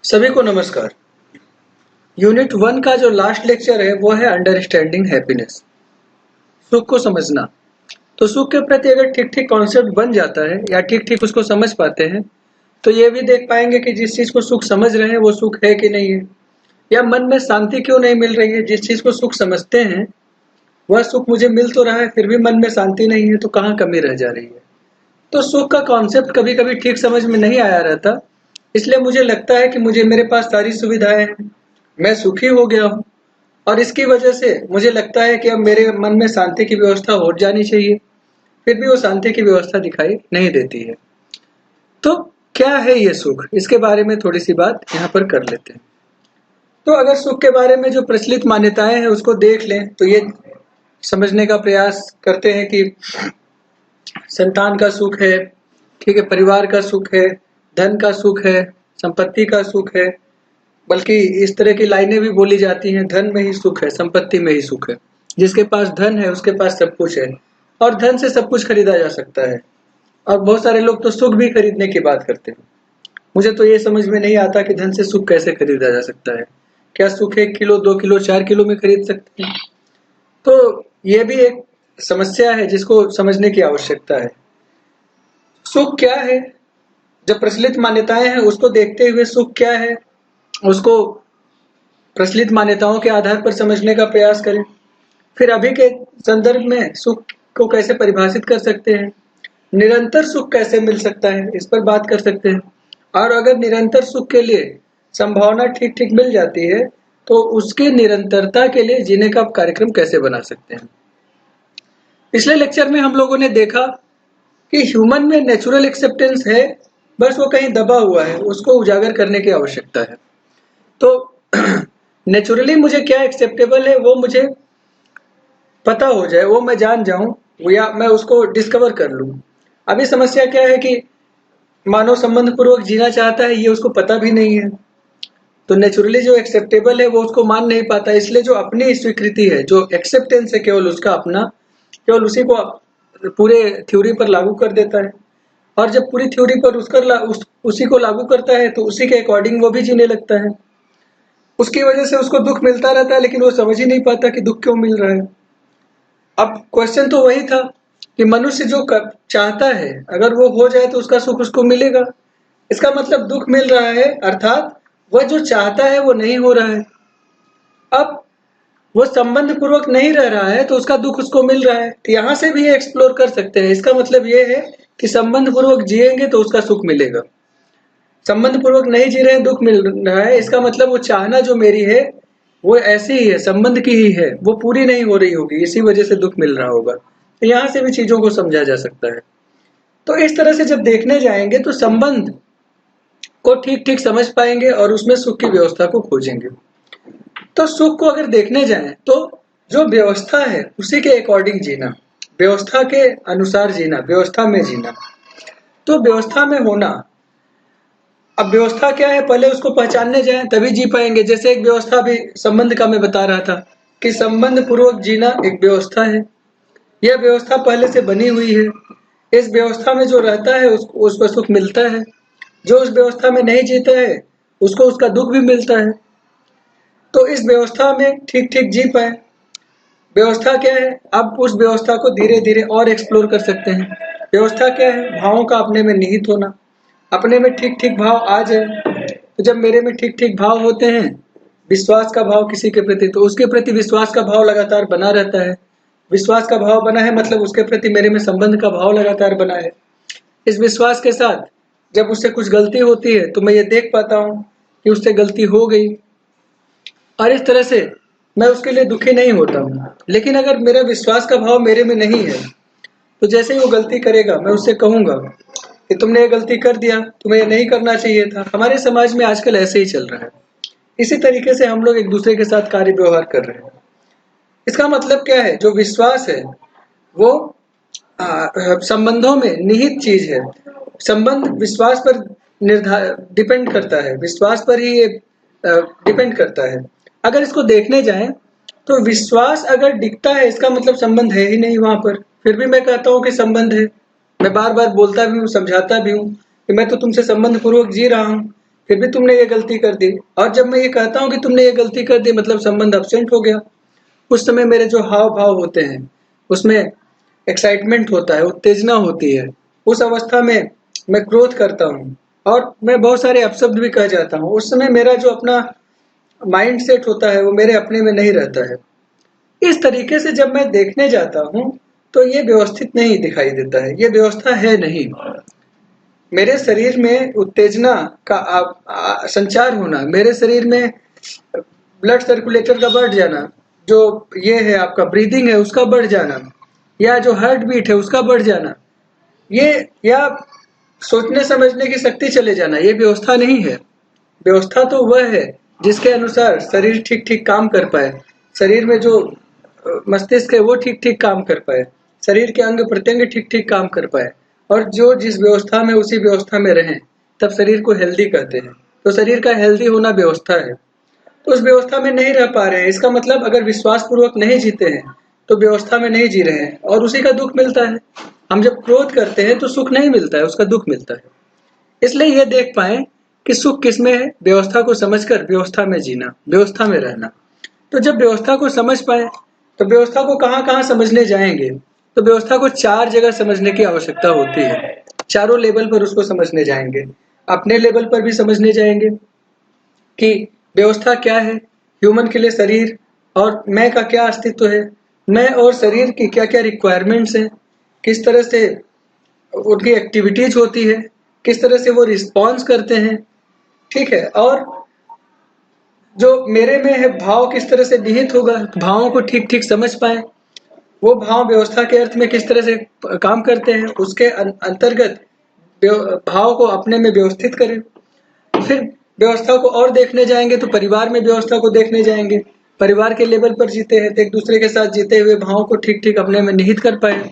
सभी को नमस्कार। यूनिट 1 का जो लास्ट लेक्चर है वो है अंडरस्टैंडिंग हैप्पीनेस, सुख को समझना। तो सुख के प्रति अगर ठीक ठीक कॉन्सेप्ट बन जाता है या ठीक ठीक उसको समझ पाते हैं तो ये भी देख पाएंगे कि जिस चीज को सुख समझ रहे हैं वो सुख है कि नहीं है, या मन में शांति क्यों नहीं मिल रही है। जिस चीज को सुख समझते हैं वह सुख मुझे मिल तो रहा है फिर भी मन में शांति नहीं है, तो कहाँ कमी रह जा रही है। तो सुख का कॉन्सेप्ट कभी कभी ठीक समझ में नहीं आया रहता, इसलिए मुझे लगता है कि मुझे मेरे पास सारी सुविधाएं हैं, मैं सुखी हो गया हूँ, और इसकी वजह से मुझे लगता है कि अब मेरे मन में शांति की व्यवस्था हो जानी चाहिए, फिर भी वो शांति की व्यवस्था दिखाई नहीं देती है। तो क्या है ये सुख, इसके बारे में थोड़ी सी बात यहाँ पर कर लेते हैं। तो अगर सुख के बारे में जो प्रचलित मान्यताएं हैं उसको देख लें तो ये समझने का प्रयास करते हैं कि संतान का सुख है, ठीक है, परिवार का सुख है, धन का सुख है, संपत्ति का सुख है, बल्कि इस तरह की लाइनें भी बोली जाती हैं, धन में ही सुख है, संपत्ति में ही सुख है। जिसके पास धन है उसके पास सब कुछ है और धन से सब कुछ खरीदा जा सकता है। और बहुत सारे लोग तो सुख भी खरीदने की बात करते हैं। मुझे तो ये समझ में नहीं आता कि धन से सुख कैसे खरीदा जा सकता है। क्या सुख 1 किलो 2 किलो 4 किलो में खरीद सकते हैं? तो ये भी एक समस्या है जिसको समझने की आवश्यकता है। सुख क्या है, जब प्रचलित मान्यताएं हैं उसको देखते हुए सुख क्या है उसको प्रचलित मान्यताओं के आधार पर समझने का प्रयास करें। फिर अभी के संदर्भ में सुख को कैसे परिभाषित कर सकते हैं, निरंतर सुख कैसे मिल सकता है, इस पर बात कर सकते हैं। और अगर निरंतर सुख के लिए संभावना ठीक ठीक मिल जाती है तो उसकी निरंतरता के लिए जीने का कार्यक्रम कैसे बना सकते हैं। पिछले लेक्चर में हम लोगों ने देखा कि ह्यूमन में नेचुरल एक्सेप्टेंस है, बस वो कहीं दबा हुआ है, उसको उजागर करने की आवश्यकता है। तो नेचुरली मुझे क्या एक्सेप्टेबल है वो मुझे पता हो जाए, वो मैं जान जाऊं, या मैं उसको डिस्कवर कर लूं। अभी समस्या क्या है कि मानव संबंध पूर्वक जीना चाहता है, ये उसको पता भी नहीं है। तो नेचुरली जो एक्सेप्टेबल है वो उसको मान नहीं पाता, इसलिए जो अपनी स्वीकृति है, जो एक्सेप्टेंस है केवल उसका अपना, केवल उसी को पूरे थ्योरी पर लागू कर देता है। और जब पूरी थ्योरी पर उसी को लागू करता है तो उसी के अकॉर्डिंग वो भी जीने लगता है। उसकी वजह से उसको दुख मिलता रहता है लेकिन वो समझ ही नहीं पाता कि दुख क्यों मिल रहा है। अब क्वेश्चन तो वही था कि मनुष्य जो चाहता है अगर वो हो जाए तो उसका सुख उसको मिलेगा। इसका मतलब दुख मिल रहा है, अर्थात वह जो चाहता है वो नहीं हो रहा है। अब वो संबंध पूर्वक नहीं रह रहा है तो उसका दुख उसको मिल रहा है। तो यहाँ से भी ये एक्सप्लोर कर सकते हैं। इसका मतलब ये है कि संबंध पूर्वक जिएंगे तो उसका सुख मिलेगा, संबंध पूर्वक नहीं जी रहे हैं दुख मिल रहा है। इसका मतलब वो चाहना जो मेरी है वो ऐसी ही है, संबंध की ही है, वो पूरी नहीं हो रही होगी, इसी वजह से दुख मिल रहा होगा। तो यहाँ से भी चीजों को समझा जा सकता है। तो इस तरह से जब देखने जाएंगे तो संबंध को ठीक ठीक समझ पाएंगे और उसमें सुख की व्यवस्था को खोजेंगे। तो सुख को अगर देखने जाएं तो जो व्यवस्था है उसी के अकॉर्डिंग जीना, व्यवस्था के अनुसार जीना, व्यवस्था में जीना। तो व्यवस्था में होना, अब व्यवस्था क्या है पहले उसको पहचानने जाएं तभी जी पाएंगे। जैसे एक व्यवस्था भी संबंध का मैं बता रहा था कि संबंध पूर्वक जीना एक व्यवस्था है। यह व्यवस्था पहले से बनी हुई है, इस व्यवस्था में जो रहता है उसको सुख मिलता है, जो उस व्यवस्था में नहीं जीता है उसको उसका दुख भी मिलता है। तो इस व्यवस्था में ठीक ठीक जी पाए। व्यवस्था क्या है, अब उस व्यवस्था को धीरे धीरे और एक्सप्लोर कर सकते हैं। व्यवस्था क्या है, भावों का अपने में निहित होना, अपने में ठीक ठीक भाव आ जाए। तो जब मेरे में ठीक ठीक भाव होते हैं, विश्वास का भाव किसी के प्रति, तो उसके प्रति विश्वास का भाव लगातार बना रहता है। विश्वास का भाव बना है मतलब उसके प्रति मेरे में संबंध का भाव लगातार बना है। इस विश्वास के साथ जब उससे कुछ गलती होती है तो मैं ये देख पाता हूँ कि उससे गलती हो गई, और इस तरह से मैं उसके लिए दुखी नहीं होता हूँ। लेकिन अगर मेरा विश्वास का भाव मेरे में नहीं है तो जैसे ही वो गलती करेगा मैं उससे कहूंगा कि तुमने ये गलती कर दिया, तुम्हें ये नहीं करना चाहिए था। हमारे समाज में आजकल ऐसे ही चल रहा है। इसी तरीके से हम लोग एक दूसरे के साथ कार्य व्यवहार कर रहे हैं। इसका मतलब क्या है, जो विश्वास है वो संबंधों में निहित चीज है। संबंध विश्वास पर डिपेंड करता है, विश्वास पर ही ये डिपेंड करता है। अगर इसको देखने जाएं तो विश्वास अगर दिखता है इसका मतलब संबंध है ही नहीं वहां पर, फिर भी मैं कहता हूँ कि संबंध है। मैं बार बार बोलता भी हूँ, समझाता भी हूँ कि मैं तो तुमसे संबंध पूर्वक जी रहा हूँ, फिर भी तुमने ये गलती कर दी। और जब मैं ये कहता हूँ कि तुमने ये गलती कर दी, मतलब संबंध अब्सेंट हो गया। उस समय मेरे जो हाव भाव होते हैं उसमें एक्साइटमेंट होता है, उत्तेजना होती है। उस अवस्था में मैं क्रोध करता हूँ और मैं बहुत सारे अपशब्द भी कह जाता हूँ। उस समय मेरा जो अपना माइंड सेट होता है वो मेरे अपने में नहीं रहता है। इस तरीके से जब मैं देखने जाता हूँ तो ये व्यवस्थित नहीं दिखाई देता है, ये व्यवस्था है नहीं। मेरे शरीर में उत्तेजना का संचार होना, मेरे शरीर में ब्लड सर्कुलेटर का बढ़ जाना, जो ये है आपका ब्रीदिंग है उसका बढ़ जाना, या जो हार्ट बीट है उसका बढ़ जाना, ये या सोचने समझने की शक्ति चले जाना, ये व्यवस्था नहीं है। व्यवस्था तो वह है जिसके अनुसार शरीर ठीक ठीक काम कर पाए, शरीर में जो मस्तिष्क है वो ठीक ठीक काम कर पाए, शरीर के अंग प्रत्यंग ठीक ठीक काम कर पाए, और जो जिस व्यवस्था में उसी व्यवस्था में रहें, तब शरीर को हेल्दी कहते हैं। तो शरीर का हेल्दी होना व्यवस्था है। तो उस व्यवस्था में नहीं रह पा रहे हैं, इसका मतलब अगर विश्वास पूर्वक नहीं जीते हैं तो व्यवस्था में नहीं जी रहे हैं, और उसी का दुख मिलता है। हम जब क्रोध करते हैं तो सुख नहीं मिलता है, उसका दुख मिलता है। इसलिए ये देख पाए कि सुख किसमें है, व्यवस्था को समझकर व्यवस्था में जीना, व्यवस्था में रहना। तो जब व्यवस्था को समझ पाए तो व्यवस्था को कहाँ कहाँ समझने जाएंगे, तो व्यवस्था को 4 जगह समझने की आवश्यकता होती है। चारों लेवल पर उसको समझने जाएंगे। अपने लेवल पर भी समझने जाएंगे कि व्यवस्था क्या है, ह्यूमन के लिए शरीर और मैं का क्या अस्तित्व है, मैं और शरीर की क्या क्या रिक्वायरमेंट्स हैं, किस तरह से उनकी एक्टिविटीज होती है, किस तरह से वो रिस्पॉन्स करते हैं, ठीक है। और जो मेरे में है भाव किस तरह से निहित होगा, भावों को ठीक ठीक समझ पाए, वो भाव व्यवस्था के अर्थ में किस तरह से काम करते हैं, उसके अंतर्गत भाव को अपने में व्यवस्थित करें। फिर व्यवस्था को और देखने जाएंगे तो परिवार में व्यवस्था को देखने जाएंगे। परिवार के लेवल पर जीते हैं तो एक दूसरे के साथ जीते हुए भावों को ठीक ठीक अपने में निहित कर पाए।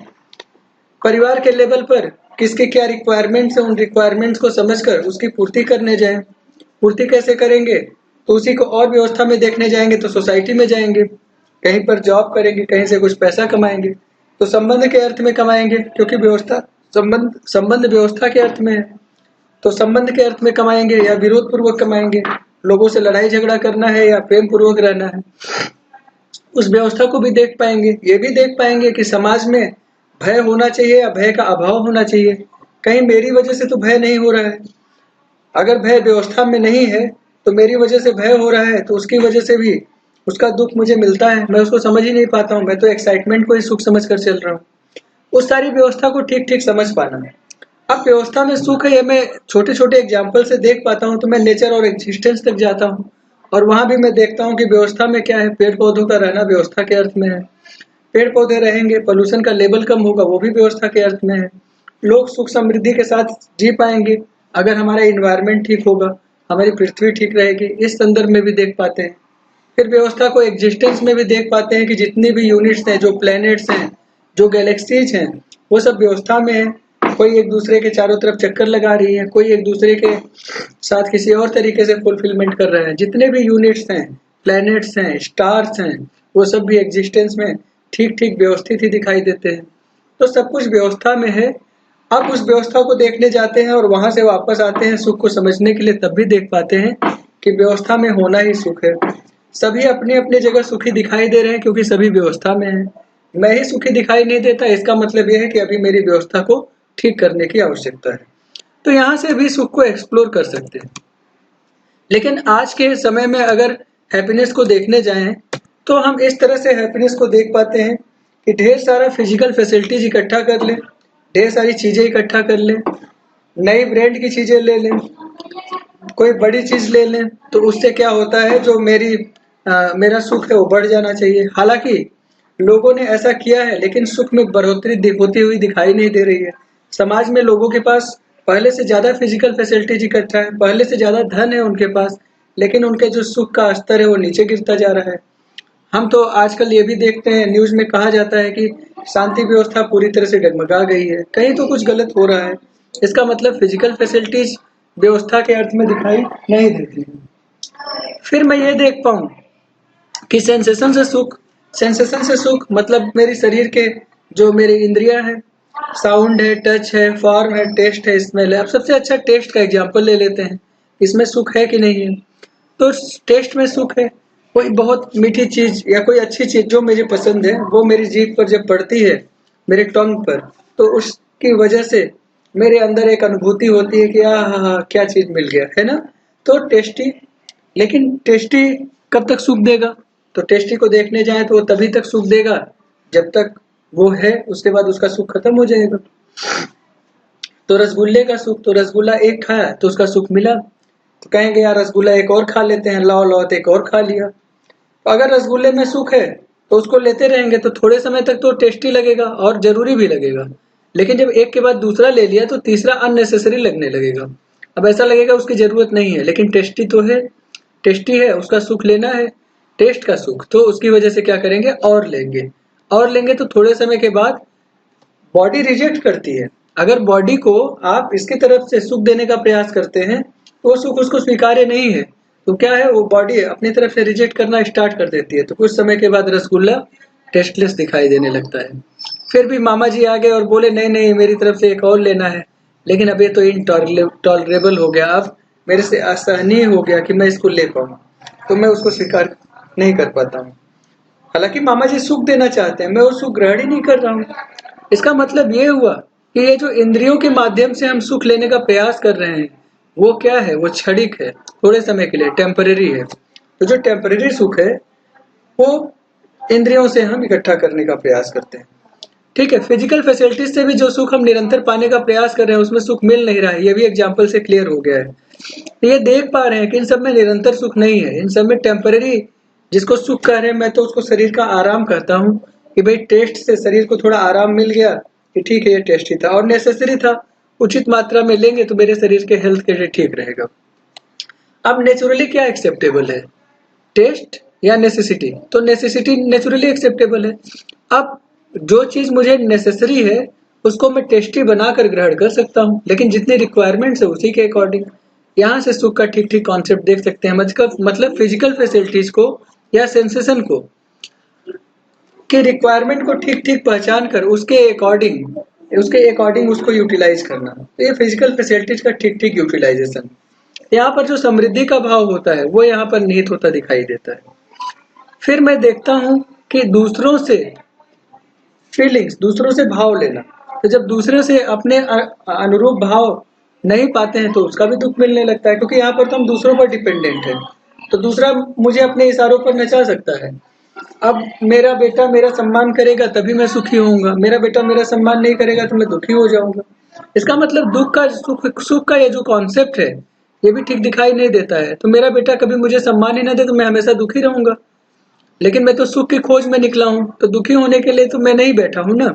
परिवार के लेवल पर किसके क्या रिक्वायरमेंट्स है, उन रिक्वायरमेंट्स को समझकर उसकी पूर्ति करने जाएं। पूर्ति कैसे करेंगे, तो उसी को और व्यवस्था में देखने जाएंगे तो सोसाइटी में जाएंगे, कहीं पर जॉब करेंगे, कहीं से कुछ पैसा कमाएंगे, तो संबंध के अर्थ में कमाएंगे, क्योंकि व्यवस्था संबंध व्यवस्था के अर्थ में है। तो संबंध के अर्थ में कमाएंगे या विरोध पूर्वक कमाएंगे, लोगों से लड़ाई झगड़ा करना है या प्रेम पूर्वक रहना है, उस व्यवस्था को भी देख पाएंगे। ये भी देख पाएंगे कि समाज में भय होना चाहिए या भय का अभाव होना चाहिए, कहीं मेरी वजह से तो भय नहीं हो रहा है। अगर भय व्यवस्था में नहीं है तो मेरी वजह से भय हो रहा है, तो उसकी वजह से भी उसका दुख मुझे मिलता है, मैं उसको समझ ही नहीं पाता हूँ, मैं तो एक्साइटमेंट को ही सुख समझ कर चल रहा हूँ। उस सारी व्यवस्था को ठीक ठीक समझ पाना है। अब व्यवस्था में सुख है, ये मैं छोटे छोटे एग्जाम्पल से देख पाता हूँ, तो मैं नेचर और एग्जिस्टेंस तक जाता हूँ और वहां भी मैं देखता हूँ कि व्यवस्था में क्या है। पेड़ पौधों का रहना व्यवस्था के अर्थ में है, पेड़ पौधे रहेंगे, पोल्यूशन का लेवल कम होगा, वो भी व्यवस्था के अर्थ में है। लोग सुख समृद्धि के साथ जी पाएंगे अगर हमारा इन्वायरमेंट ठीक होगा, हमारी पृथ्वी ठीक रहेगी, इस संदर्भ में भी देख पाते हैं। फिर व्यवस्था को एग्जिस्टेंस में भी देख पाते हैं कि जितनी भी यूनिट्स हैं, जो प्लैनेट्स हैं, जो गैलेक्सीज हैं, वो सब व्यवस्था में है। कोई एक दूसरे के चारों तरफ चक्कर लगा रही है, कोई एक दूसरे के साथ किसी और तरीके से फुलफिलमेंट कर रहे हैं। जितने भी यूनिट्स हैं, प्लैनेट्स हैं, स्टार्स हैं, वो सब भी एग्जिस्टेंस में ठीक ठीक व्यवस्थित ही दिखाई देते हैं। तो सब कुछ व्यवस्था में है। अब उस व्यवस्था को देखने जाते हैं और वहां से वापस आते हैं सुख को समझने के लिए, तब भी देख पाते हैं कि व्यवस्था में होना ही सुख है। सभी अपनी अपनी जगह सुखी दिखाई दे रहे हैं क्योंकि सभी व्यवस्था में है। मैं ही सुखी दिखाई नहीं देता, इसका मतलब यह है कि अभी मेरी व्यवस्था को ठीक करने की आवश्यकता है। तो यहाँ से भी सुख को एक्सप्लोर कर सकते हैं। लेकिन आज के समय में अगर हैप्पीनेस को देखने जाएं तो हम इस तरह से हैप्पीनेस को देख पाते हैं कि ढेर सारा फिजिकल फैसिलिटीज इकट्ठा कर लें, ढेर सारी चीजें इकट्ठा कर लें, नई ब्रांड की चीजें ले लें, कोई बड़ी चीज ले लें, तो उससे क्या होता है, जो मेरा सुख है वो बढ़ जाना चाहिए। हालांकि लोगों ने ऐसा किया है, लेकिन सुख में बढ़ोतरी होती हुई दिखाई नहीं दे रही है। समाज में लोगों के पास पहले से ज्यादा फिजिकल फैसिलिटीज इकट्ठा है, पहले से ज्यादा धन है उनके पास, लेकिन उनके जो सुख का स्तर है वो नीचे गिरता जा रहा है। हम तो आजकल ये भी देखते हैं, न्यूज में कहा जाता है कि शांति व्यवस्था पूरी तरह से डगमगा गई है, कहीं तो कुछ गलत हो रहा है। इसका मतलब फिजिकल फैसिलिटीज व्यवस्था के अर्थ में दिखाई नहीं देती। फिर मैं ये देख पाऊं कि सेंसेशन से सुख मतलब मेरी शरीर के जो मेरी इंद्रियां हैं, साउंड है, टच है, फॉर्म है, टेस्ट है, स्मेल है। अब सबसे अच्छा टेस्ट का एग्जांपल ले लेते हैं। इसमें सुख है कि नहीं है। तो टेस्ट में सुख है। कोई बहुत मीठी चीज या कोई अच्छी चीज जो मुझे पसंद है वो मेरी जीभ पर जब पड़ती है, मेरे टंग पर, तो उसकी वजह से मेरे अंदर एक अनुभूति होती है कि हाँ क्या चीज मिल गया है ना। तो टेस्टी। लेकिन टेस्टी कब तक सुख देगा? तो टेस्टी को देखने जाए तो वो तभी तक सुख देगा जब तक वो है, उसके बाद उसका सुख खत्म हो जाएगा। तो रसगुल्ले का सुख, तो रसगुल्ला एक खाया तो उसका सुख मिला, तो कहेंगे यार रसगुल्ला एक और खा लेते हैं, लाओ लाओ तो एक और खा लिया। तो अगर रसगुल्ले में सुख है तो उसको लेते रहेंगे तो थोड़े समय तक तो टेस्टी लगेगा और जरूरी भी लगेगा, लेकिन जब एक के बाद दूसरा ले लिया तो तीसरा अननेसेसरी लगने लगेगा। अब ऐसा लगेगा उसकी जरूरत नहीं है, लेकिन टेस्टी तो है, टेस्टी है, उसका सुख लेना है, टेस्ट का सुख, तो उसकी वजह से क्या करेंगे और लेंगे। और लेंगे तो थोड़े समय के बाद बॉडी रिजेक्ट करती है। अगर बॉडी को आप इसकी तरफ से सुख देने का प्रयास करते हैं तो वो सुख उसको स्वीकार्य नहीं है, तो क्या है, वो बॉडी अपनी तरफ से रिजेक्ट करना स्टार्ट कर देती है। तो कुछ समय के बाद रसगुल्ला टेस्टलेस दिखाई देने लगता है। फिर भी मामा जी आ गए और बोले नहीं नहीं मेरी तरफ से एक और लेना है, लेकिन अब ये तो इनटॉलरेबल हो गया, अब मेरे से असहनीय हो गया कि मैं इसको ले पाऊँ, तो मैं उसको स्वीकार नहीं कर पाता हूँ। हालांकि मामा जी सुख देना चाहते हैं, मैं वो सुख ग्रहण ही नहीं कर रहा हूँ। इसका मतलब ये हुआ कि ये जो इंद्रियों के माध्यम से हम सुख लेने का प्रयास कर रहे हैं वो क्या है, वो क्षणिक है, थोड़े समय के लिए टेम्परेरी है। तो जो टेम्परेरी सुख है वो इंद्रियों से हम इकट्ठा करने का प्रयास करते हैं। ठीक है, फिजिकल फैसिलिटीज से भी जो सुख हम निरंतर पाने का प्रयास कर रहे हैं उसमें सुख मिल नहीं रहा है, ये भी एग्जाम्पल से क्लियर हो गया है। तो ये देख पा रहे हैं कि इन सब में निरंतर सुख नहीं है, इन सब में टेम्परेरी, जिसको सुख कह रहे हैं मैं तो उसको शरीर का आराम कहता हूँ कि भाई टेस्ट से शरीर को थोड़ा आराम मिल गया कि ठीक है ये टेस्टी था और नेसेसरी था, उचित मात्रा में लेंगे तो मेरे शरीर के हेल्थ के लिए ठीक रहेगा। अब नेचुरली क्या एक्सेप्टेबल है, टेस्ट या नेसेसिटी? तो नेसेसिटी नेचुरली एक्सेप्टेबल है। अब जो चीज मुझे नेसेसरी है उसको मैं टेस्टी बनाकर ग्रहण कर सकता हूँ, लेकिन जितनी रिक्वायरमेंट्स है उसी के अकॉर्डिंग। यहाँ से सुख का ठीक ठीक कॉन्सेप्ट देख सकते हैं। मतलब फिजिकल फैसिलिटीज को या सेंसेशन को की रिक्वायरमेंट को ठीक ठीक पहचान कर उसके अकॉर्डिंग उसको यूटिलाइज करना, तो ये फिजिकल फैसिलिटीज का ठीक ठीक यूटिलाइजेशन। यहाँ पर जो समृद्धि का भाव होता है वो यहाँ पर निहित होता दिखाई देता है। फिर मैं देखता हूँ कि दूसरों से फीलिंग्स, दूसरों से भाव लेना, तो जब दूसरे से अपने अनुरूप भाव नहीं पाते हैं तो उसका भी दुख मिलने लगता है, क्योंकि यहाँ पर तो हम दूसरों पर डिपेंडेंट है। तो दूसरा मुझे अपने इशारों पर नचा सकता है। अब मेरा बेटा मेरा सम्मान करेगा तभी मैं सुखी होऊंगा, मेरा बेटा मेरा सम्मान नहीं करेगा तो मैं दुखी हो जाऊंगा। इसका मतलब दुख का सुख का ये जो कॉन्सेप्ट है ये भी ठीक दिखाई नहीं देता है। तो मेरा बेटा कभी मुझे सम्मान ही ना दे तो मैं हमेशा दुखी रहूंगा, लेकिन मैं तो सुख की खोज में निकला हूं, तो दुखी होने के लिए तो मैं नहीं बैठा हूं ना।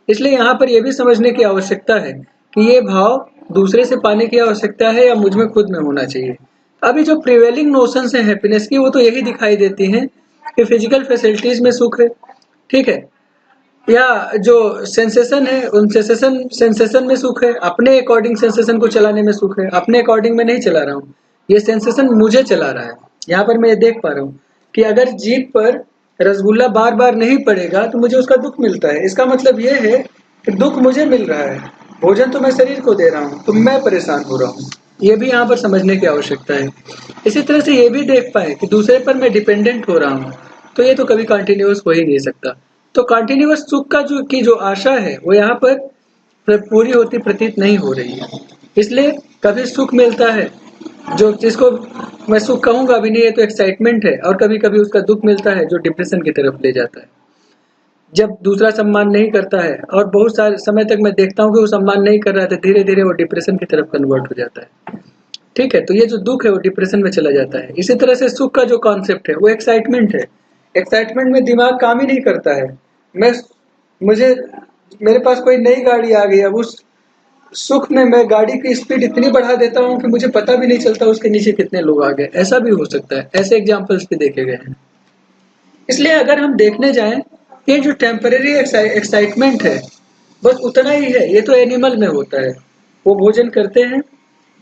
इसलिए यहाँ पर यह भी समझने की आवश्यकता है कि ये भाव दूसरे से पाने की आवश्यकता है या मुझ में खुद में होना चाहिए। अभी जो प्रिवेलिंग नोशंस है हैप्पीनेस की वो तो यही दिखाई देती हैं कि फिजिकल फैसिलिटीज में सुख है, ठीक है, या जो सेंसेशन है उन सेंसेशन में सुख है, अपने अकॉर्डिंग सेंसेशन को चलाने में सुख है। अपने अकॉर्डिंग में नहीं चला रहा हूँ, ये सेंसेशन मुझे चला रहा है। यहाँ पर मैं ये देख पा रहा हूँ कि अगर जीभ पर रसगुल्ला बार बार नहीं पड़ेगा तो मुझे उसका दुख मिलता है। इसका मतलब ये है कि दुख मुझे मिल रहा है, भोजन तो मैं शरीर को दे रहा हूँ तो मैं परेशान हो रहा हूँ। ये भी यहाँ पर समझने की आवश्यकता है। इसी तरह से ये भी देख पाए कि दूसरे पर मैं डिपेंडेंट हो रहा हूँ, तो ये तो कभी कंटिन्यूअस हो ही नहीं सकता। तो कंटिन्यूअस सुख का जो आशा है वो यहाँ पर पूरी होती प्रतीत नहीं हो रही है। इसलिए कभी सुख मिलता है जो जिसको मैं सुख कहूंगा भी नहीं, है तो एक्साइटमेंट है, और कभी कभी उसका दुख मिलता है जो डिप्रेशन की तरफ ले जाता है। जब दूसरा सम्मान नहीं करता है और बहुत सारे समय तक मैं देखता हूँ कि वो सम्मान नहीं कर रहा था, धीरे धीरे वो डिप्रेशन की तरफ कन्वर्ट हो जाता है। ठीक है, तो ये जो दुख है वो डिप्रेशन में चला जाता है। इसी तरह से सुख का जो कॉन्सेप्ट है वो एक्साइटमेंट है। एक्साइटमेंट में दिमाग काम ही नहीं करता है। मेरे पास कोई नई गाड़ी आ गई, अब उस सुख में मैं गाड़ी की स्पीड इतनी बढ़ा देता हूँ कि मुझे पता भी नहीं चलता उसके नीचे कितने लोग आ गए। ऐसा भी हो सकता है, ऐसे एग्जाम्पल्स भी देखे गए हैं। इसलिए अगर हम देखने जाएं, ये जो टेम्परेरी एक्साइटमेंट है बस उतना ही है। ये तो एनिमल में होता है, वो भोजन करते हैं,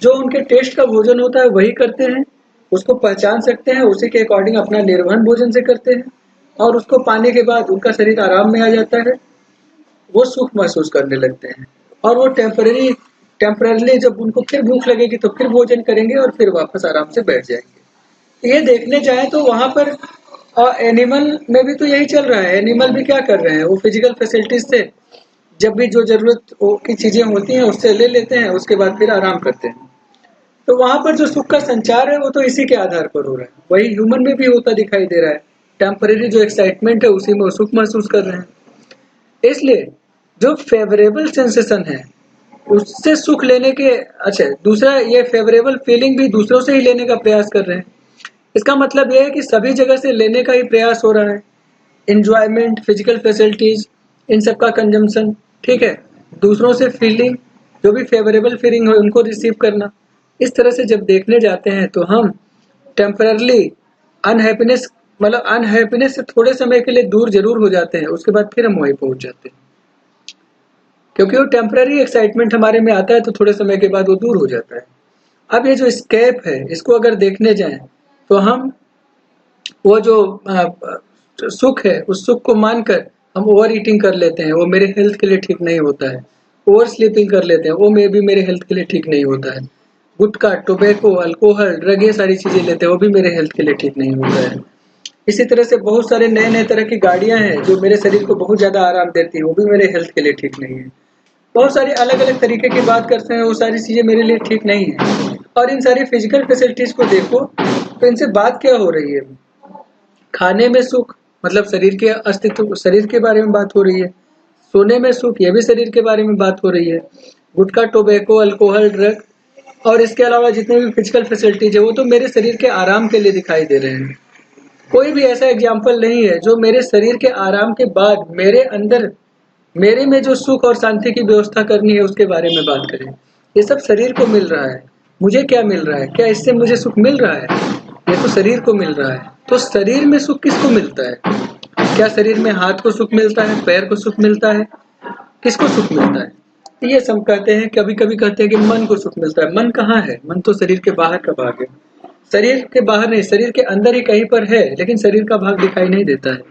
जो उनके टेस्ट का भोजन होता है वही करते हैं, उसको पहचान सकते हैं, उसी के अकॉर्डिंग अपना निर्वहन भोजन से करते हैं, और उसको पाने के बाद उनका शरीर आराम में आ जाता है, वो सुख महसूस करने लगते हैं। और वो टेम्परेरी टेम्पररली जब उनको फिर भूख लगेगी तो फिर भोजन करेंगे और फिर वापस आराम से बैठ जाएंगे। ये देखने जाए तो वहां पर एनिमल में भी तो यही चल रहा है। एनिमल भी क्या कर रहे हैं, वो फिजिकल फैसिलिटीज से जब भी जो जरूरत की चीजें होती हैं उससे ले लेते हैं, उसके बाद फिर आराम करते हैं। तो वहां पर जो सुख का संचार है वो तो इसी के आधार पर हो रहा है। वही ह्यूमन में भी होता दिखाई दे रहा है। टेम्परेरी जो एक्साइटमेंट है उसी में वो सुख महसूस कर रहे हैं। इसलिए जो फेवरेबल सेंसेशन है उससे सुख लेने के, अच्छा दूसरा ये फेवरेबल फीलिंग भी दूसरों से ही लेने का प्रयास कर रहे हैं। इसका मतलब यह है कि सभी जगह से लेने का ही प्रयास हो रहा है। इंजॉयमेंट, फिजिकल फैसिलिटीज, इन सब का कंजम्पशन, ठीक है। दूसरों से फीलिंग, जो भी फेवरेबल फीलिंग हो उनको रिसीव करना। इस तरह से जब देखने जाते हैं तो हम टेम्पररली अनहैप्पीनेस, मतलब अनहैप्पीनेस से थोड़े समय के लिए दूर जरूर हो जाते हैं, उसके बाद फिर हम वहीं पहुंच जाते हैं। क्योंकि वो टेम्पररी एक्साइटमेंट हमारे में आता है तो थोड़े समय के बाद वो दूर हो जाता है। अब ये जो एस्केप है इसको अगर देखने जाएं तो हम वो जो सुख है उस सुख को मानकर हम ओवर ईटिंग कर लेते हैं, वो मेरे हेल्थ के लिए ठीक नहीं होता है। ओवर स्लीपिंग कर लेते हैं, वो मे भी मेरे हेल्थ के लिए ठीक नहीं होता है। गुटखा, टोबैको, अल्कोहल, ड्रग, ये सारी चीजें लेते हैं, वो भी मेरे हेल्थ के लिए ठीक नहीं होता है। इसी तरह से बहुत सारे नए नए तरह की गाड़ियां हैं जो मेरे शरीर को बहुत ज्यादा आराम देती है, वो भी मेरे हेल्थ के लिए ठीक नहीं है। बहुत सारी अलग अलग तरीके की बात करते हैं, वो सारी चीजें मेरे लिए ठीक नहीं है। और इन सारी फिजिकल फैसिलिटीज को देखो तो इनसे बात क्या हो रही है। खाने में सुख, मतलब शरीर के अस्तित्व, शरीर के बारे में बात हो रही है। सोने में सुख, ये भी शरीर के बारे में बात हो रही है। गुटखा, टोबैको, अल्कोहल, ड्रग और इसके अलावा जितने भी फिजिकल फैसिलिटीज है वो तो मेरे शरीर के आराम के लिए दिखाई दे रहे हैं। कोई भी ऐसा एग्जाम्पल नहीं है जो मेरे शरीर के आराम के बाद मेरे अंदर, मेरे में जो सुख और शांति की व्यवस्था करनी है उसके बारे में बात करें। ये सब शरीर को मिल रहा है। मुझे क्या मिल रहा है, क्या इससे मुझे सुख मिल रहा है? ये तो शरीर को मिल रहा है। तो शरीर में सुख किसको मिलता है? क्या शरीर में हाथ को सुख मिलता है, पैर को सुख मिलता है? किसको सुख मिलता है? ये सब कहते हैं, कभी कभी कहते हैं कि मन को सुख मिलता है। मन कहाँ है? मन तो शरीर के बाहर का भाग है। शरीर के बाहर नहीं, शरीर के अंदर ही कहीं पर है, लेकिन शरीर का भाग दिखाई नहीं देता है।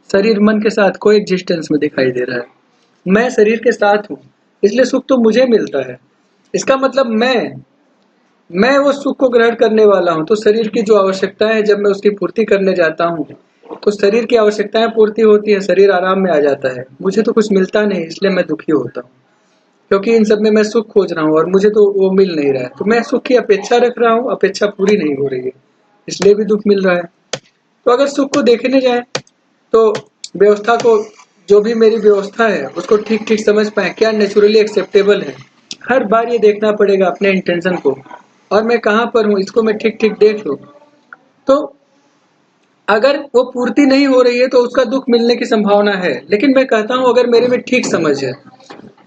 शरीर मन के साथ कोई एग्जिस्टेंस में दिखाई दे रहा है। मैं शरीर के साथ हूँ, इसलिए सुख तो मुझे मिलता है। इसका मतलब मैं वो सुख को ग्रहण करने वाला हूँ। तो शरीर की जो आवश्यकता है, जब मैं उसकी पूर्ति करने जाता हूँ तो शरीर की आवश्यकताएं पूर्ति होती है, शरीर आराम में आ जाता है। मुझे तो कुछ मिलता नहीं, इसलिए मैं दुखी होता हूँ, क्योंकि इन सब में मैं सुख खोज रहा हूँ और मुझे तो वो मिल नहीं रहा है। तो मैं सुख की अपेक्षा रख रहा हूँ, अपेक्षा पूरी नहीं हो रही है, इसलिए भी दुख मिल रहा है। तो अगर सुख को देखने जाए तो व्यवस्था को, जो भी मेरी व्यवस्था है उसको ठीक ठीक समझ पाए, क्या नेचुरली एक्सेप्टेबल है। हर बार ये देखना पड़ेगा अपने इंटेंशन को, और मैं कहाँ पर हूँ इसको मैं ठीक ठीक देख लूँ। तो अगर वो पूर्ति नहीं हो रही है तो उसका दुख मिलने की संभावना है। लेकिन मैं कहता हूँ अगर मेरे में ठीक समझ है,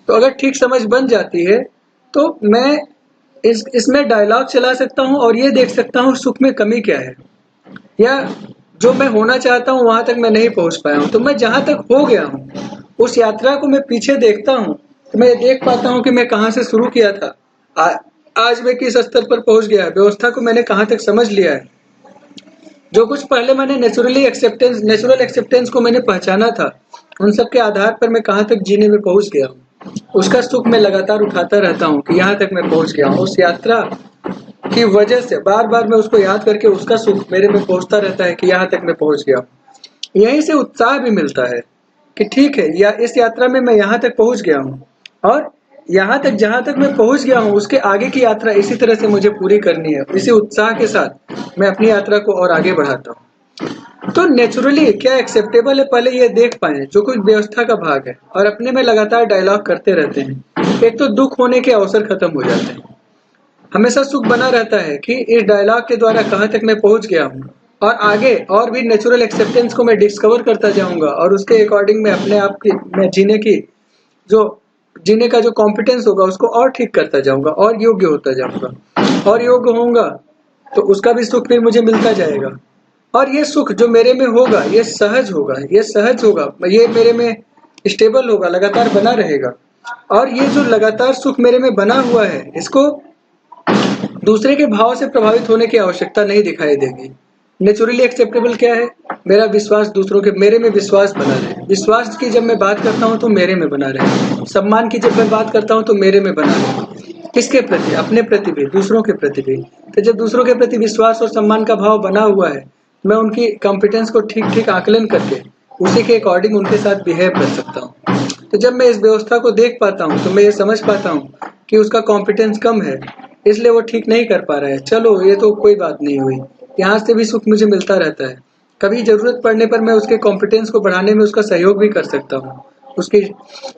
तो अगर ठीक समझ बन जाती है तो मैं इसमें डायलॉग चला सकता हूँ और ये देख सकता हूँ सुख में कमी क्या है, या जो मैं होना चाहता हूँ वहां तक मैं नहीं पहुंच पाया हूँ। तो मैं जहां तक हो गया हूँ उस यात्रा को मैं पीछे देखता हूँ तो मैं देख पाता हूँ कि मैं कहाँ से शुरू किया था, आज मैं किस स्तर पर पहुंच गया है, व्यवस्था को मैंने कहाँ तक समझ लिया है। जो कुछ पहले मैंने नेचुरल एक्सेप्टेंस को मैंने पहचाना था, उन सब के आधार पर मैं कहाँ तक जीने में पहुंच गया हूँ, उसका सुख मैं लगातार उठाता रहता हूँ कि यहाँ तक मैं पहुंच गया हूँ। उस यात्रा की वजह से बार बार मैं उसको याद करके उसका सुख मेरे में पहुंचता रहता है कि यहाँ तक मैं पहुंच गया हूँ। यहीं से उत्साह भी मिलता है कि ठीक है, या इस यात्रा में मैं यहाँ तक पहुंच गया हूँ और यहाँ तक जहां तक मैं पहुंच गया हूँ उसके आगे की यात्रा इसी तरह से मुझे पूरी करनी है। इसी उत्साह के साथ मैं अपनी यात्रा को और आगे बढ़ाता हूँ। तो नेचुरली क्या एक्सेप्टेबल है, पहले ये देख पाए जो कुछ व्यवस्था का भाग है, और अपने में लगातार डायलॉग करते रहते हैं। एक तो दुख होने के अवसर खत्म हो जाते हैं, हमेशा सुख बना रहता है कि इस डायलॉग के द्वारा कहाँ तक मैं पहुंच गया हूँ, और आगे और भी नेचुरल एक्सेप्टेंस को मैं डिस्कवर करता जाऊंगा और उसके अकॉर्डिंग मैं अपने आप की, मैं जीने का जो कॉम्पिटेंस होगा उसको और ठीक करता जाऊंगा और योग्य होता जाऊंगा, और योग्य होऊंगा तो उसका भी सुख फिर मुझे मिलता जाएगा। और ये सुख जो मेरे में होगा ये सहज होगा, ये मेरे में स्टेबल होगा, लगातार बना रहेगा। और ये जो लगातार सुख मेरे में बना हुआ है इसको दूसरे के भाव से प्रभावित होने की आवश्यकता नहीं दिखाई देगी। नेचुरली एक्सेप्टेबल क्या है? मेरा विश्वास दूसरों के, मेरे में विश्वास बना रहे। विश्वास की जब मैं बात करता हूँ तो मेरे में बना रहे। सम्मान की जब मैं बात करता हूँ तो मेरे में बना रहे। किसके प्रति? अपने प्रति भी, दूसरों के प्रति भी। तो जब दूसरों के प्रति विश्वास और सम्मान का भाव बना हुआ है, मैं उनकी कॉम्पिटेंस को ठीक ठीक आकलन करके उसी के अकॉर्डिंग उनके साथ बिहेव कर सकता हूँ। तो जब मैं इस व्यवस्था को देख पाता हूँ तो मैं ये समझ पाता हूँ कि उसका कॉम्पिटेंस कम है, इसलिए वो ठीक नहीं कर पा रहा है। चलो ये तो कोई बात नहीं हुई, यहाँ से भी सुख मुझे मिलता रहता है। कभी जरूरत पड़ने पर मैं उसके कॉम्पिटेंस को बढ़ाने में उसका सहयोग भी कर सकता हूँ उसकी।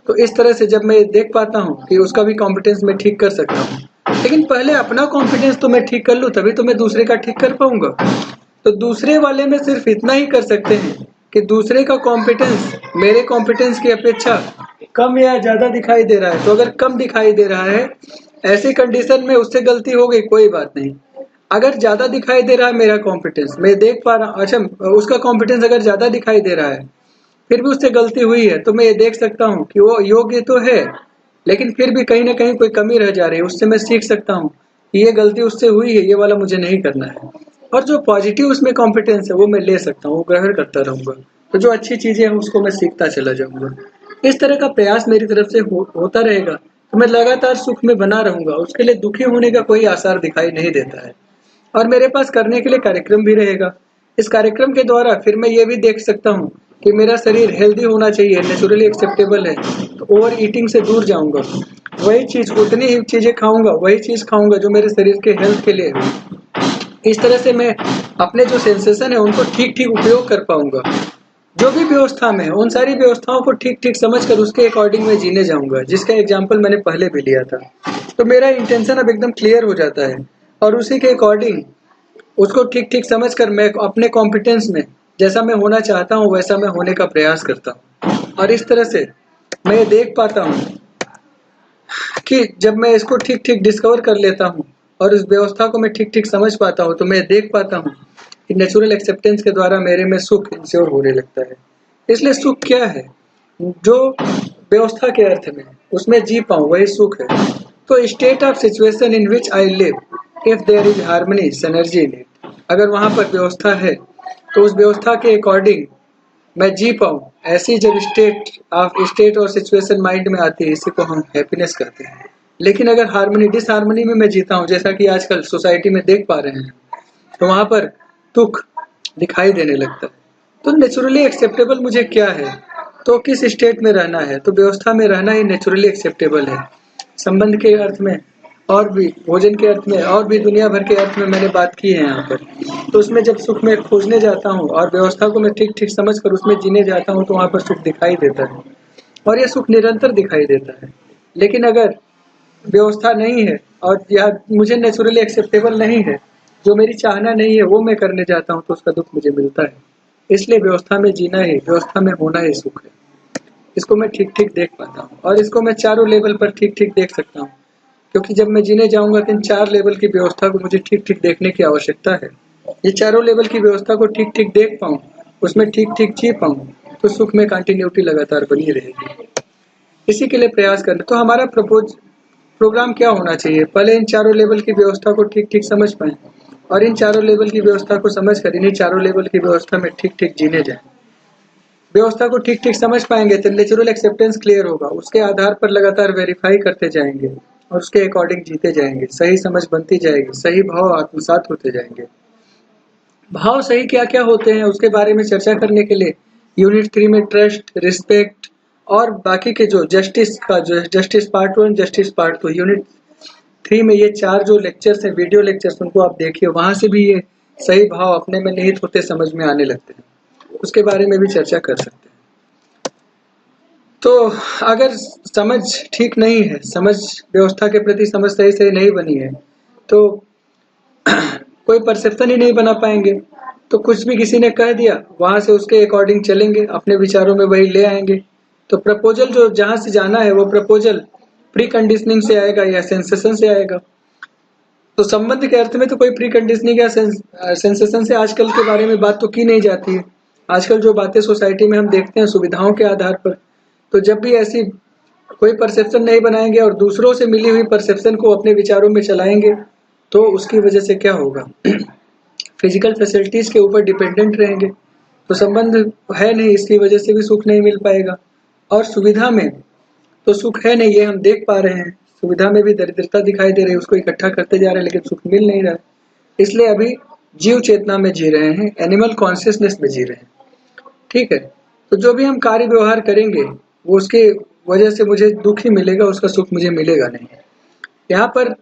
तो इस तरह से जब मैं देख पाता हूँ कि उसका भी कॉम्पिटेंस मैं ठीक कर सकता हूँ, लेकिन पहले अपना कॉन्फिडेंस तो मैं ठीक कर लूँ, तभी तो मैं दूसरे का ठीक कर पाऊंगा। तो दूसरे वाले में सिर्फ इतना ही कर सकते हैं कि दूसरे का कॉम्पिटेंस मेरे कॉम्पिटेंस की अपेक्षा कम या ज्यादा दिखाई दे रहा है। तो अगर कम दिखाई दे रहा है, ऐसी कंडीशन में उससे गलती हो गई, कोई बात नहीं। अगर ज्यादा दिखाई दे रहा है मेरा कॉम्पिटेंस, मैं देख पा रहा हूँ, अच्छा उसका कॉम्पिटेंस अगर ज्यादा दिखाई दे रहा है, फिर भी उससे गलती हुई है, तो मैं ये देख सकता हूँ कि वो योग्य तो है, लेकिन फिर भी कहीं ना कहीं कोई कमी रह जा रही है। उससे मैं सीख सकता हूँ कि ये गलती उससे हुई है, ये वाला मुझे नहीं करना है। और जो पॉजिटिव उसमें कॉम्पिटेंस है वो मैं ले सकता हूँ, वो ग्रहण करता रहूंगा। तो जो अच्छी चीजें हैं उसको मैं सीखता चला जाऊंगा। इस तरह का प्रयास मेरी तरफ से होता रहेगा, तो मैं लगातार सुख में बना रहूंगा। उसके लिए दुखी होने का कोई आसार दिखाई नहीं देता है। और मेरे पास करने के लिए कार्यक्रम भी रहेगा। इस कार्यक्रम के द्वारा फिर मैं ये भी देख सकता हूँ कि मेरा शरीर हेल्दी होना चाहिए, नेचुरली एक्सेप्टेबल है, तो ओवर ईटिंग से दूर जाऊंगा। वही चीज, उतनी ही चीजें खाऊंगा, वही चीज खाऊंगा जो मेरे शरीर के हेल्थ के लिए है। इस तरह से मैं अपने जो सेंसेशन है उनको ठीक ठीक उपयोग कर पाऊंगा। जो भी व्यवस्था में है उन सारी व्यवस्थाओं को ठीक ठीक समझ कर उसके अकॉर्डिंग मैं जीने जाऊंगा, जिसका एग्जाम्पल मैंने पहले भी लिया था। तो मेरा इंटेंशन अब एकदम क्लियर हो जाता है, और उसी के अकॉर्डिंग उसको ठीक ठीक समझ कर मैं अपने कॉम्पिटेंस में जैसा मैं होना चाहता हूँ वैसा मैं होने का प्रयास करता हूँ। और इस तरह से मैं ये देख पाता हूँ कि जब मैं इसको ठीक ठीक डिस्कवर कर लेता हूँ और इस व्यवस्था को मैं ठीक ठीक समझ पाता हूँ, तो मैं देख पाता हूँ कि नेचुरल एक्सेप्टेंस के द्वारा मेरे में सुख इंश्योर होने लगता है। इसलिए सुख क्या है? जो व्यवस्था के अर्थ में उसमें जी पाऊँ वही सुख है। तो state of situation in which I live, if there is harmony synergy in it, अगर वहां पर व्यवस्था है तो उस व्यवस्था के अकॉर्डिंग मैं जी पाऊँ, ऐसी जब स्टेट और सिचुएशन माइंड में आती है, इसी को हम हैप्पीनेस कहते हैं। लेकिन अगर हार्मनी डिसहार्मनी में मैं जीता हूँ, जैसा कि आजकल सोसाइटी में देख पा रहे हैं, तो वहां पर दुख दिखाई देने लगता है। तो नेचुरली एक्सेप्टेबल मुझे क्या है? तो किस स्टेट में रहना है? तो व्यवस्था में रहना ही नेचुरली एक्सेप्टेबल है। संबंध के अर्थ में और भी, भोजन के अर्थ में और भी, दुनिया भर के अर्थ में मैंने बात की है यहाँ पर। तो उसमें जब सुख में खोजने जाता हूँ और व्यवस्था को मैं ठीक ठीक समझ कर उसमें जीने जाता हूँ, तो वहां पर सुख दिखाई देता है, और यह सुख निरंतर दिखाई देता है। लेकिन अगर व्यवस्था नहीं है और या मुझे नेचुरली एक्सेप्टेबल नहीं है, जो मेरी चाहना नहीं है वो मैं करने जाता हूँ, तो उसका दुख मुझे मिलता है। इसलिए व्यवस्था में जीना ही, व्यवस्था में होना ही सुख है। इसको मैं ठीक ठीक देख पाता हूँ, और इसको मैं चारों लेवल पर ठीक ठीक देख सकता हूँ, क्योंकि जब मैं जीने जाऊंगा तो इन 4 लेवल की व्यवस्था को मुझे ठीक ठीक देखने की आवश्यकता है। ये चारों लेवल की व्यवस्था को ठीक ठीक देख पाऊँ, उसमें ठीक ठीक जी पाऊँ, तो सुख में कंटिन्यूटी लगातार बनी रहेगी। इसी के लिए प्रयास करना। तो हमारा प्रोग्राम क्या होना चाहिए? पहले इन चारों लेवल की व्यवस्था को ठीक ठीक समझ पाए, और इन चारों लेवल की व्यवस्था को समझ कर इन्हीं चारों लेवल की व्यवस्था में ठीक ठीक जीने जाए। व्यवस्था को ठीक ठीक समझ पाएंगे तो नेचुरल एक्सेप्टेंस क्लियर होगा, उसके आधार पर लगातार वेरीफाई करते जाएंगे और उसके अकॉर्डिंग जीते जाएंगे। सही समझ बनती जाएगी, सही भाव आत्मसात होते जाएंगे। भाव सही क्या क्या होते हैं उसके बारे में चर्चा करने के लिए यूनिट 3 में ट्रस्ट, रिस्पेक्ट और बाकी के जो जस्टिस का, जो justice part 1, justice part 2, unit 3 में ये 4 जो लेक्चर्स हैं, वीडियो लेक्चर्स, उनको आप देखिए, वहां से भी ये सही भाव अपने में निहित होते समझ में आने लगते हैं। उसके बारे में भी चर्चा कर सकते हैं। तो अगर समझ ठीक नहीं है, समझ व्यवस्था के प्रति समझ सही सही नहीं बनी है, तो कोई परसेप्शन ही नहीं बना पाएंगे। तो कुछ भी किसी ने कह दिया, वहां से उसके अकॉर्डिंग चलेंगे, अपने विचारों में वही ले आएंगे। तो प्रपोजल जो जहां से जाना है वो प्रपोजल प्री कंडीशनिंग से आएगा या सेंसेशन से आएगा। तो संबंध के अर्थ में तो कोई प्री कंडीशनिंग या सेंसेशन से आजकल के बारे में बात तो की नहीं जाती है। आजकल जो बातें सोसाइटी में हम देखते हैं सुविधाओं के आधार पर, तो जब भी ऐसी कोई परसेप्शन नहीं बनाएंगे और दूसरों से मिली हुई परसेप्शन को अपने विचारों में चलाएंगे, तो उसकी वजह से क्या होगा? फिजिकल फैसिलिटीज के ऊपर डिपेंडेंट रहेंगे, तो संबंध है नहीं, इसकी वजह से भी सुख नहीं मिल पाएगा। और सुविधा में तो सुख है नहीं, ये हम देख पा रहे हैं। सुविधा में भी दरिद्रता दिखाई दे रही है, उसको इकट्ठा करते जा रहे हैं लेकिन सुख मिल नहीं रहा है। इसलिए अभी जीव चेतना में जी रहे हैं, एनिमल कॉन्शियसनेस में जी रहे हैं। ठीक है, तो जो भी हम कार्य व्यवहार करेंगे वो उसके वजह से मुझे दुख ही मिलेगा, उसका सुख मुझे मिलेगा नहीं। यहाँ पर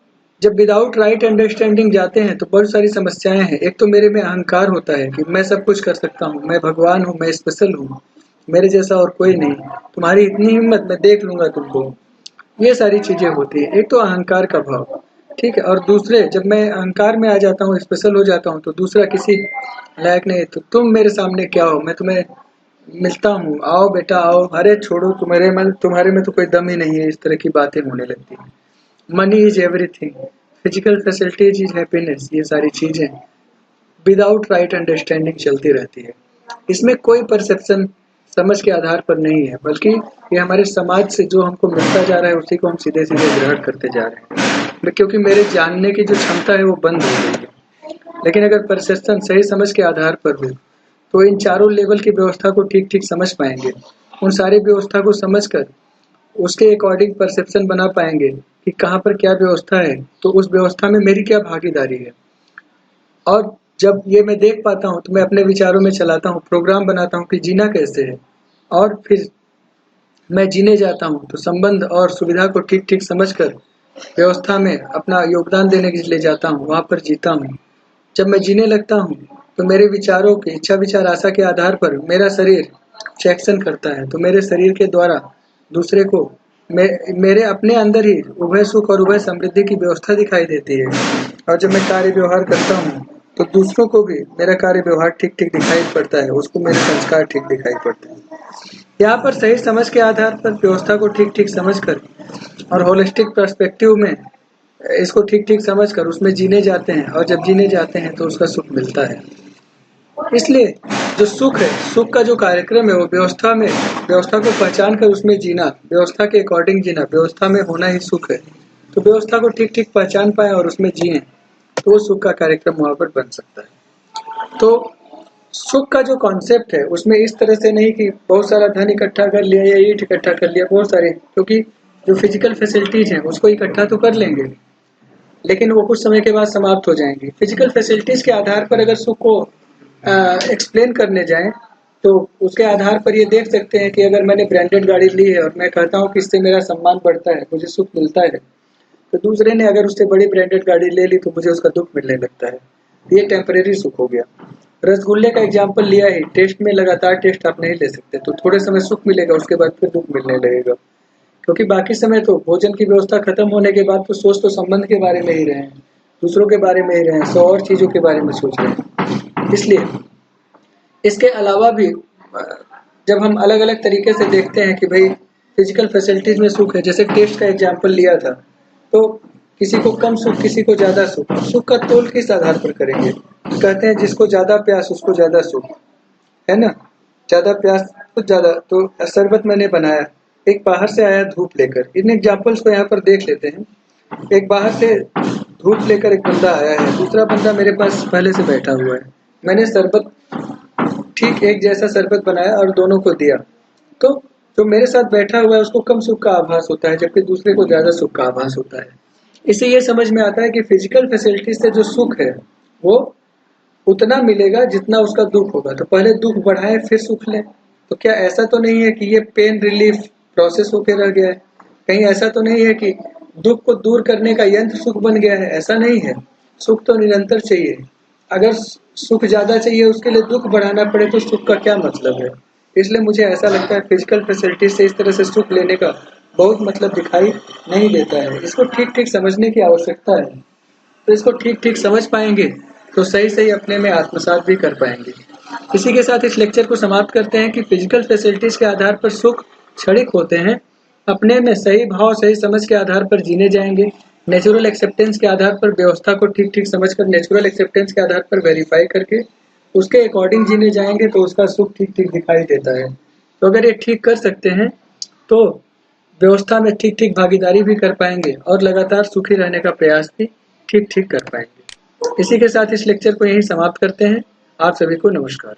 जब विदाउट राइट अंडरस्टैंडिंग जाते हैं तो बहुत सारी समस्याएं हैं। एक तो मेरे में अहंकार होता है कि मैं सब कुछ कर सकता हूँ, मैं भगवान हूँ, मैं स्पेशल हूँ, मेरे जैसा और कोई नहीं, तुम्हारी इतनी हिम्मत, मैं देख लूंगा तुमको। ये सारी चीजें होती है, एक तो अहंकार का भाव। ठीक है, और दूसरे जब मैं अहंकार में आ जाता हूँ, स्पेशल हो जाता हूँ, तो दूसरा किसी लायक नहीं, तो तुम मेरे सामने क्या हो, मैं तुम्हें मिलता हूँ, आओ बेटा आओ, अरे छोड़ो, तुम्हारे में तो कोई दम ही नहीं है, इस तरह की बातें होने लगती हैं। Money is everything, physical facilities is happiness, ये सारी चीजें विदाउट राइट अंडरस्टैंडिंग चलती रहती है। इसमें कोई परसेप्शन समझ के आधार पर नहीं है, बल्कि ये हमारे समाज से जो हमको मिलता जा रहा है उसी को हम सीधे सीधे ग्रहण करते जा रहे हैं, क्योंकि मेरे जानने की जो क्षमता है वो बंद हो गई है। लेकिन अगर परसेप्शन सही समझ के आधार पर हो तो इन चारों लेवल की व्यवस्था को ठीक ठीक समझ पाएंगे। उन सारी व्यवस्था को समझकर उसके अकॉर्डिंग परसेप्शन बना पाएंगे कि कहाँ पर क्या व्यवस्था है, तो उस व्यवस्था में मेरी क्या भागीदारी है। और जब ये मैं देख पाता हूँ तो मैं अपने विचारों में चलाता हूँ, प्रोग्राम बनाता हूँ कि जीना कैसे है, और फिर मैं जीने जाता हूँ तो संबंध और सुविधा को ठीक ठीक समझकर व्यवस्था में अपना योगदान देने के लिए जाता हूँ, वहाँ पर जीता हूँ। जब मैं जीने लगता हूँ तो मेरे विचारों के इच्छा विचार आशा के आधार पर मेरा शरीर एक्शन करता है, तो मेरे शरीर के द्वारा दूसरे को मेरे अपने अंदर ही उभय सुख और उभय समृद्धि की व्यवस्था दिखाई देती है। और जब मैं कार्य व्यवहार करता हूँ तो दूसरों को भी मेरा कार्य व्यवहार ठीक ठीक दिखाई पड़ता है, उसको मेरे संस्कार ठीक दिखाई पड़ते हैं। यहाँ पर सही समझ के आधार पर व्यवस्था को ठीक ठीक समझकर और होलिस्टिक पर्सपेक्टिव में इसको ठीक ठीक समझकर उसमें जीने जाते हैं, और जब जीने जाते हैं तो उसका सुख मिलता है। इसलिए जो सुख है, सुख का जो कार्यक्रम है वो व्यवस्था को पहचान कर उसमें जीना, व्यवस्था के अकॉर्डिंग जीना, व्यवस्था में होना ही सुख है। तो व्यवस्था को ठीक ठीक पहचान पाए और उसमें जिए तो वो सुख का कार्यक्रम वहां पर बन सकता है। तो सुख का जो कॉन्सेप्ट है उसमें इस तरह से नहीं कि बहुत सारा धन इकट्ठा कर लिया या ईंट इकट्ठा कर लिया, बहुत सारे, क्योंकि जो फिजिकल फैसिलिटीज हैं उसको इकट्ठा तो कर लेंगे लेकिन वो कुछ समय के बाद समाप्त हो जाएंगी। फिजिकल फैसिलिटीज के आधार पर अगर सुख को एक्सप्लेन करने जाएं तो उसके आधार पर ये देख सकते हैं कि अगर मैंने ब्रांडेड गाड़ी ली है और मैं कहता हूँ कि इससे मेरा सम्मान बढ़ता है, मुझे सुख मिलता है, तो दूसरे ने अगर उससे बड़ी ब्रांडेड गाड़ी ले ली तो मुझे उसका दुख मिलने लगता है। ये टेम्परेरी सुख हो गया। रसगुल्ले का एग्जाम्पल लिया ही, टेस्ट में लगातार टेस्ट आप नहीं ले सकते, तो थोड़े समय सुख मिलेगा, उसके बाद फिर दुख मिलने लगेगा, क्योंकि बाकी समय तो भोजन की व्यवस्था खत्म होने के बाद तो सोच तो संबंध के बारे में ही रहे हैं, दूसरों के बारे में ही रहे हैं, 100 और चीजों के बारे में सोच रहे हैं। इसलिए इसके अलावा भी जब हम अलग अलग तरीके से देखते हैं कि भाई फिजिकल फैसिलिटीज में सुख है, जैसे टेस्ट का एग्जाम्पल लिया था, तो किसी को कम सुख, किसी को ज्यादा सुख, सुख का तोल किस आधार पर करेंगे? कहते हैं जिसको ज्यादा प्यास उसको ज्यादा सुख, है ना, ज्यादा प्यास कुछ ज्यादा। तो शरबत मैंने बनाया, एक बाहर से आया धूप लेकर, इन एग्जाम्पल्स को यहाँ पर देख लेते हैं। एक बाहर से धूप लेकर एक बंदा आया है, दूसरा बंदा मेरे पास पहले से बैठा हुआ है, मैंने शरबत ठीक एक जैसा शरबत बनाया और दोनों को दिया, तो जो मेरे साथ बैठा हुआ है उसको कम सुख का आभास होता है, जबकि दूसरे को ज्यादा सुख का आभास होता है। इससे ये समझ में आता है कि फिजिकल फैसिलिटीज से जो सुख है वो उतना मिलेगा जितना उसका दुख होगा। तो पहले दुख बढ़ाए फिर सुख लें, तो क्या ऐसा तो नहीं है कि ये पेन रिलीफ प्रोसेस होकर रह गया है? कहीं ऐसा तो नहीं है कि दुख को दूर करने का यंत्र सुख बन गया है? ऐसा नहीं है, सुख तो निरंतर चाहिए। अगर सुख ज्यादा चाहिए उसके लिए दुख बढ़ाना पड़े तो सुख का क्या मतलब है? इसलिए मुझे ऐसा लगता है फिजिकल फैसिलिटीज से इस तरह से सुख लेने का बहुत मतलब दिखाई नहीं देता है। इसको ठीक ठीक समझने की आवश्यकता है, तो इसको ठीक ठीक समझ पाएंगे तो सही सही अपने में आत्मसात भी कर पाएंगे। इसी के साथ इस लेक्चर को समाप्त करते हैं कि फिजिकल फैसिलिटीज के आधार पर सुख क्षणिक होते हैं, अपने में सही भाव सही समझ के आधार पर जीने जाएंगे। नेचुरल एक्सेप्टेंस के आधार पर व्यवस्था को ठीक ठीक समझकर नेचुरल एक्सेप्टेंस के आधार पर वेरीफाई करके उसके अकॉर्डिंग जीने जाएंगे तो उसका सुख ठीक ठीक दिखाई देता है। तो अगर ये ठीक कर सकते हैं तो व्यवस्था में ठीक ठीक भागीदारी भी कर पाएंगे और लगातार सुखी रहने का प्रयास भी ठीक ठीक कर पाएंगे। इसी के साथ इस लेक्चर को यहीं समाप्त करते हैं। आप सभी को नमस्कार।